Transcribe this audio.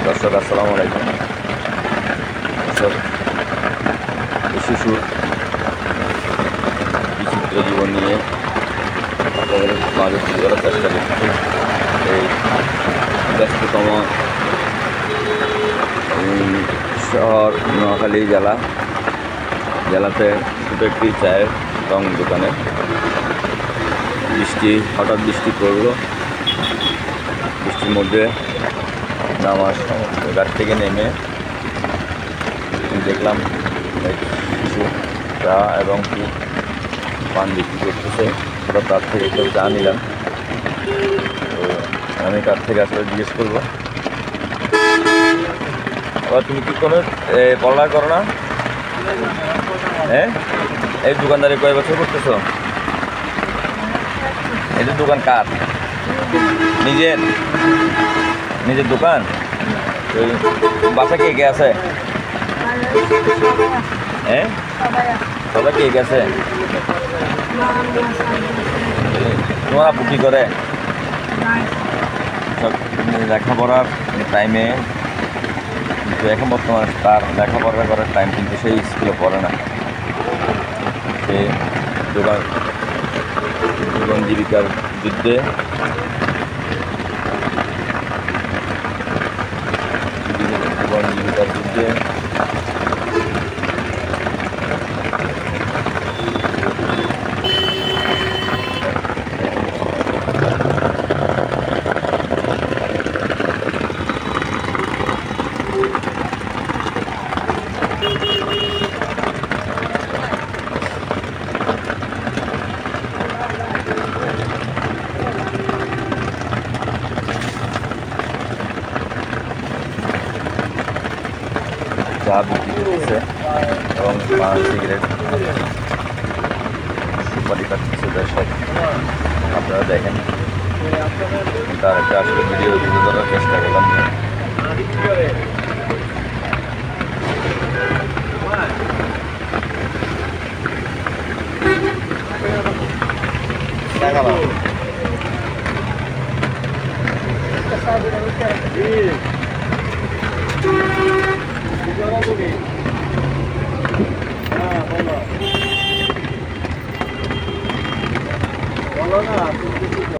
দর্শক আসসালামু আলাইকুম। দর্শক, শিশুর বিচিত্র জীবন নিয়ে আপনাদের মাঝে তুলে ধরার চেষ্টা করছি। এই ব্যস্ততম শহর নোয়াখালী জেলাতে ছোটো একটি চায়ের রং দোকানে হঠাৎ বৃষ্টি পড়লো। বৃষ্টির মধ্যে নামার ঘাট থেকে নেমে দেখলাম শিশু চা এবং কি পান বিক্রি করতেছে। তার থেকে একটু চা নিলাম। তো আমি তার থেকে আসলে জিজ্ঞেস করবো, আবার তুমি কি কোনো পড়ালেখা করো না? হ্যাঁ, এই দোকানদারি কয় বছর করতেছ? এই দোকান কার? নিজের দোকান? বাসা কে কে আছে? হ্যাঁ, সবাই কে কে আছে? তোমার আপু কী করে? লেখাপড়ার টাইমে কিন্তু এখন বর্তমানে তার লেখাপড়া করার টাইম, কিন্তু সেই স্কুলে পড়ে না। সে জীবন জীবিকার যুদ্ধে চা বিক্রি করতেছে এবং পান সিগারেট সুপারি কাটতেছে। দর্শক আপনারা দেখেন, তার একটা আসলে ভিডিও তুলে ধরার চেষ্টা করলাম। বলো না।